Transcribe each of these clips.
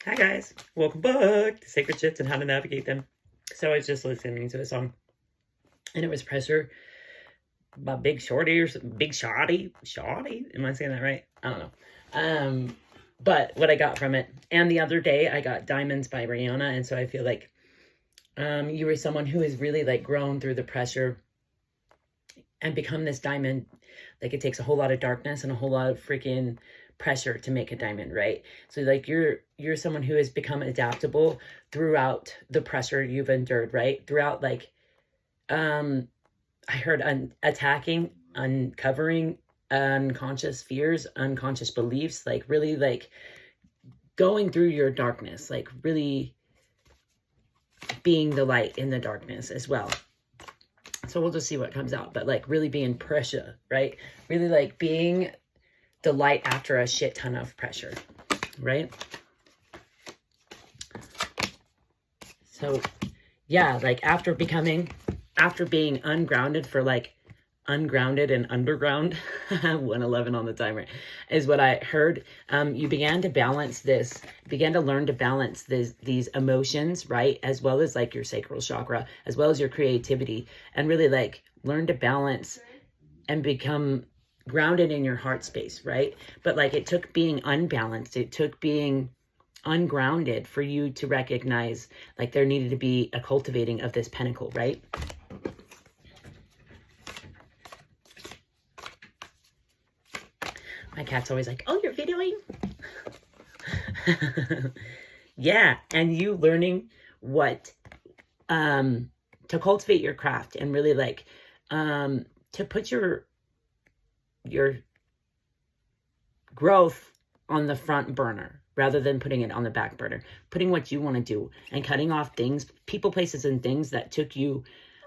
Hi guys, welcome back to Sacred Shits and How to Navigate Them. So I was just listening to a song, and it was Pressure by Big Shorty or Big Shotty. Shotty? Am I saying that right? I don't know. But what I got from it, and the other day I got Diamonds by Rihanna, and so I feel like you were someone who has really like grown through the pressure and become this diamond. Like it takes a whole lot of darkness and a whole lot of freaking pressure to make a diamond, right? So like you're someone who has become adaptable throughout the pressure you've endured, right? Throughout like I heard attacking, uncovering unconscious fears, unconscious beliefs, like really like going through your darkness, like really being the light in the darkness as well. So we'll just see what comes out, but like really being pressure, right? Really like being the light after a shit ton of pressure, right? So yeah, like after being ungrounded for like ungrounded and underground, 111 on the timer is what I heard. You began to learn to balance these emotions, right? As well as like your sacral chakra, as well as your creativity, and really like learn to balance and become grounded in your heart space, right? But like it took being unbalanced, it took being ungrounded for you to recognize like there needed to be a cultivating of this pentacle, right? My cat's always like, oh, you're videoing? Yeah, and you learning what to cultivate your craft and really like to put your growth on the front burner rather than putting it on the back burner, putting what you want to do and cutting off things, people, places, and things that took you,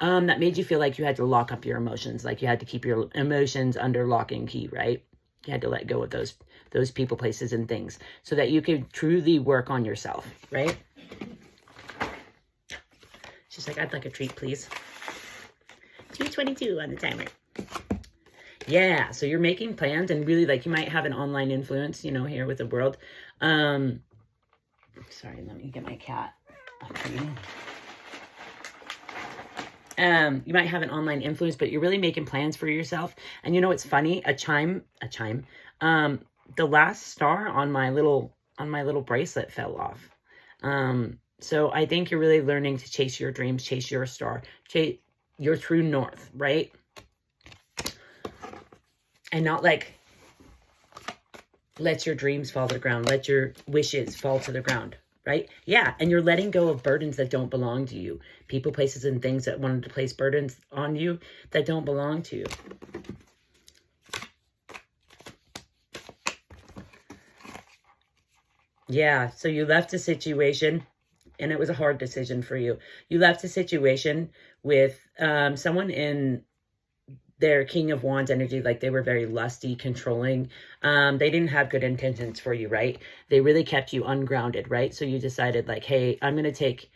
that made you feel like you had to lock up your emotions, like you had to keep your emotions under lock and key, right? You had to let go of those people, places, and things so that you could truly work on yourself, right? She's like, I'd like a treat, please. 2:22 on the timer. Yeah, so you're making plans and really like you might have an online influence, you know, here with the world. Sorry, let me get my cat. Okay. You might have an online influence, but you're really making plans for yourself. And you know what's funny? A chime. The last star on my little bracelet fell off. So I think you're really learning to chase your dreams, chase your star, chase your true north, right? And not like let your dreams fall to the ground, let your wishes fall to the ground, right? Yeah, and you're letting go of burdens that don't belong to you. People, places, and things that wanted to place burdens on you that don't belong to you. Yeah, so you left a situation, and it was a hard decision for you. You left a situation with someone in their King of Wands energy, like they were very lusty, controlling. They didn't have good intentions for you, right? They really kept you ungrounded, right? So you decided like, hey, I'm going to take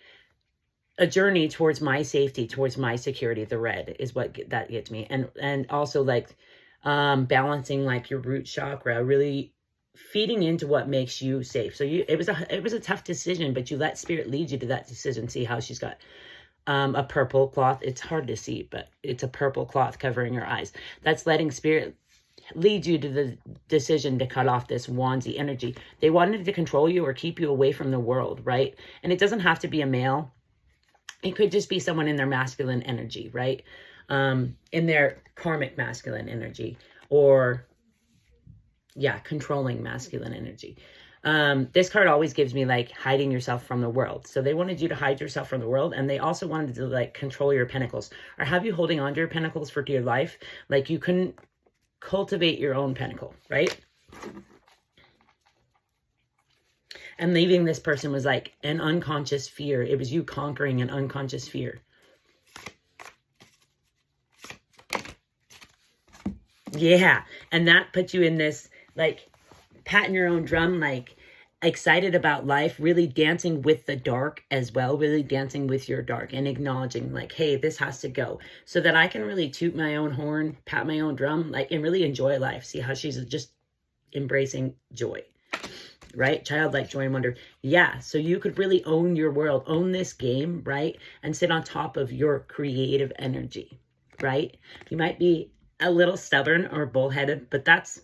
a journey towards my safety, towards my security. The red is what that gets me. And also like balancing like your root chakra, really feeding into what makes you safe. So it was a tough decision, but you let spirit lead you to that decision. See how she's got a purple cloth. It's hard to see, but it's a purple cloth covering your eyes. That's letting spirit lead you to the decision to cut off this wandsy energy. They wanted to control you or keep you away from the world, right? And it doesn't have to be a male. It could just be someone in their masculine energy, right? In their karmic masculine energy, or yeah, controlling masculine energy. This card always gives me like hiding yourself from the world. So they wanted you to hide yourself from the world, and they also wanted to like control your pentacles or have you holding on to your pentacles for dear life. Like you couldn't cultivate your own pentacle, right? And leaving this person was like an unconscious fear. It was you conquering an unconscious fear. Yeah, and that put you in this like patting your own drum, like excited about life, really dancing with the dark as well, really dancing with your dark and acknowledging like, hey, this has to go so that I can really toot my own horn, pat my own drum, like, and really enjoy life. See how she's just embracing joy. right? Childlike joy and wonder. Yeah, so you could really own your world, own this game, right? And sit on top of your creative energy, right? You might be a little stubborn or bullheaded, but that's,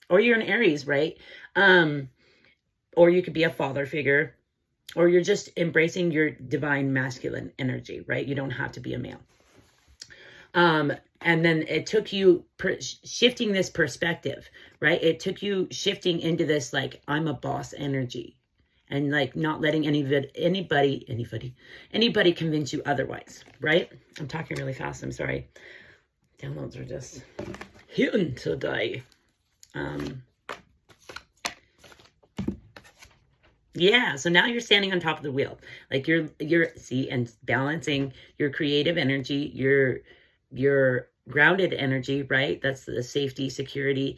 or you're an Aries, right? Or you could be a father figure, or you're just embracing your divine masculine energy, right? You don't have to be a male. And then it took you shifting this perspective, right? It took you shifting into this, like, I'm a boss energy, and like not letting anybody convince you otherwise, right? I'm talking really fast. I'm sorry. Downloads are just hitting today. Yeah, so now you're standing on top of the wheel. Like you're see, and balancing your creative energy, your grounded energy, right? That's the safety, security.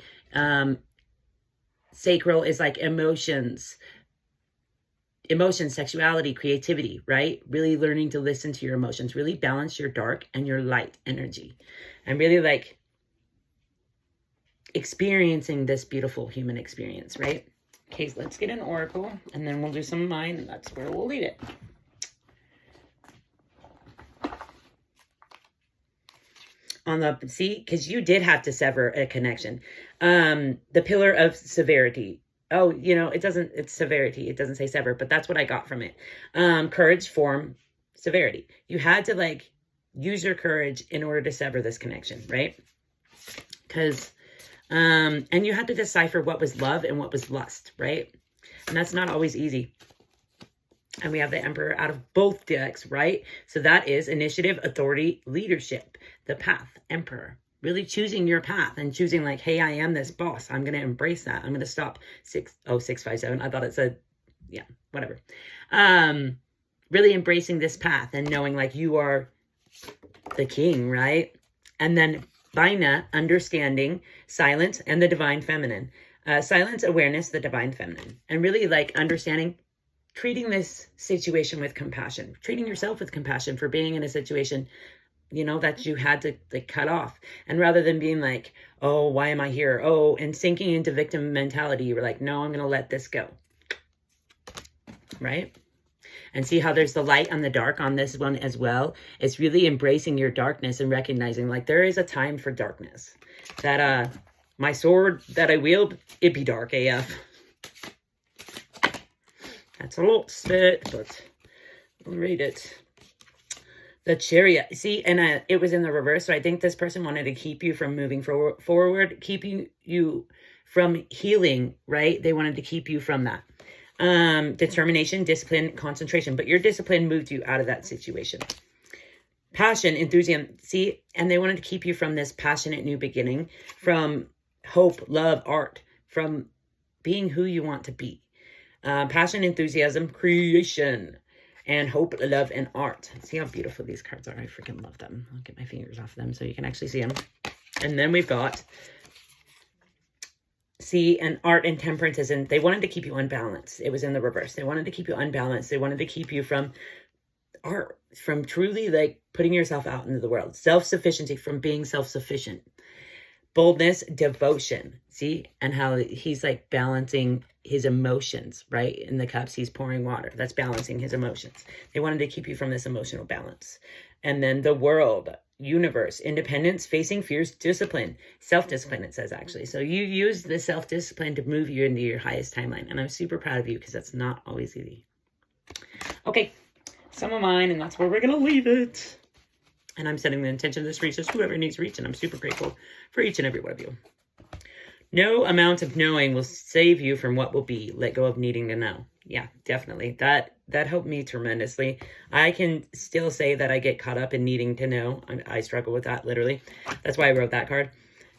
Sacral is like emotions, sexuality, creativity, right? Really learning to listen to your emotions, really balance your dark and your light energy, and really like experiencing this beautiful human experience, right? Okay, let's get an oracle, and then we'll do some of mine, and that's where we'll leave it. On the, see, because you did have to sever a connection. The pillar of severity. Oh, you know, it's severity. It doesn't say sever, but that's what I got from it. Courage, form, severity. You had to like use your courage in order to sever this connection, right? Because, and you had to decipher what was love and what was lust, right? And that's not always easy. And we have the Emperor out of both decks, right? So that is initiative, authority, leadership, the path, Emperor. Really choosing your path and choosing like, hey, I am this boss. I'm going to embrace that. I'm going to stop 657. I thought it said, yeah, whatever. Really embracing this path and knowing like you are the king, right? And then Vaina, understanding, silence, and the divine feminine. Silence, awareness, the divine feminine. And really like understanding, treating this situation with compassion, treating yourself with compassion for being in a situation, you know, that you had to like cut off. And rather than being like, oh, why am I here? Oh, and sinking into victim mentality, you were like, no, I'm going to let this go. Right? And see how there's the light and the dark on this one as well. It's really embracing your darkness and recognizing like there is a time for darkness. That my sword that I wield, it be dark AF. That's a lot spit, but I'll read it. The Chariot. See, and it was in the reverse. So I think this person wanted to keep you from moving forward, keeping you from healing, right? They wanted to keep you from that. Determination, discipline, concentration. But your discipline moved you out of that situation. Passion, enthusiasm. See, and they wanted to keep you from this passionate new beginning, from hope, love, art, from being who you want to be. Passion, enthusiasm, creation, and hope, love, and art. See how beautiful these cards are. I freaking love them. I'll get my fingers off them so you can actually see them. And then we've got, see, and art and temperance is in, they wanted to keep you unbalanced. It was in the reverse. They wanted to keep you unbalanced. They wanted to keep you from art, from truly like putting yourself out into the world. Self-sufficiency, from being self-sufficient. Boldness, devotion. See, and how he's like balancing his emotions, right? In the cups, he's pouring water. That's balancing his emotions. They wanted to keep you from this emotional balance. And then the world, universe, independence, facing fears, discipline, self-discipline, it says actually. So you use the self-discipline to move you into your highest timeline. And I'm super proud of you because that's not always easy. Okay, some of mine, and that's where we're going to leave it. And I'm setting the intention of this reach as whoever needs reach. And I'm super grateful for each and every one of you. No amount of knowing will save you from what will be. Let go of needing to know. Yeah, definitely. That helped me tremendously. I can still say that I get caught up in needing to know. I struggle with that, literally. That's why I wrote that card.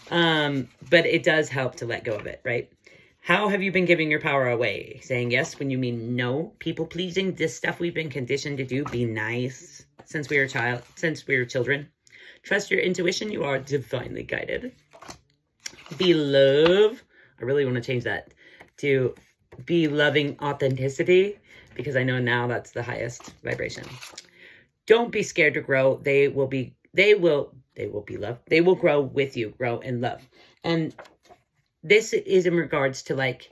But it does help to let go of it, right? How have you been giving your power away? Saying yes when you mean no. People pleasing. This stuff we've been conditioned to do. Be nice since we were children. Trust your intuition. You are divinely guided. Be love. I really want to change that to be loving authenticity, because I know now that's the highest vibration. Don't be scared to grow. They will be loved. They will grow with you, grow in love. And this is in regards to like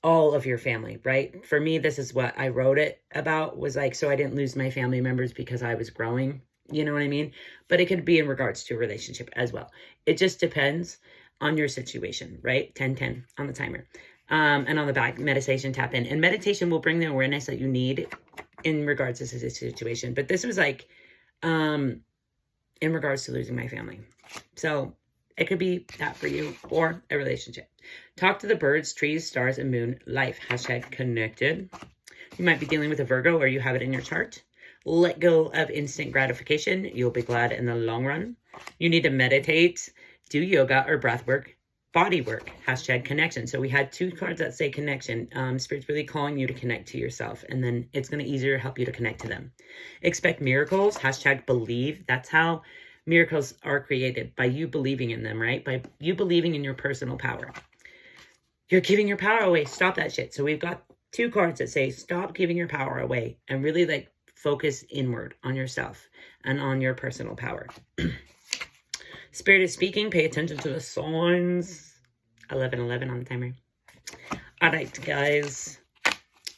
all of your family, right? For me, this is what I wrote it about, was like, so I didn't lose my family members because I was growing, you know what I mean? But it could be in regards to a relationship as well. It just depends on your situation, right? 10-10 on the timer. And on the back, meditation, tap in. And meditation will bring the awareness that you need in regards to this situation. But this was like, in regards to losing my family. So it could be that for you, or a relationship. Talk to the birds, trees, stars, and moon. Life. Hashtag connected. You might be dealing with a Virgo, or you have it in your chart. Let go of instant gratification. You'll be glad in the long run. You need to meditate, do yoga or breath work, body work. Hashtag connection. So we had 2 cards that say connection. Spirit's really calling you to connect to yourself, and then it's going to easier help you to connect to them. Expect miracles. Hashtag believe. That's how miracles are created, by you believing in them, right? By you believing in your personal power. You're giving your power away. Stop that shit. So we've got 2 cards that say stop giving your power away, and really like focus inward on yourself and on your personal power. Spirit is speaking. Pay attention to the signs. 11:11 on the timer. All right, guys.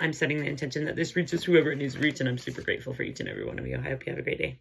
I'm setting the intention that this reaches whoever it needs to reach, and I'm super grateful for each and every one of you. I hope you have a great day.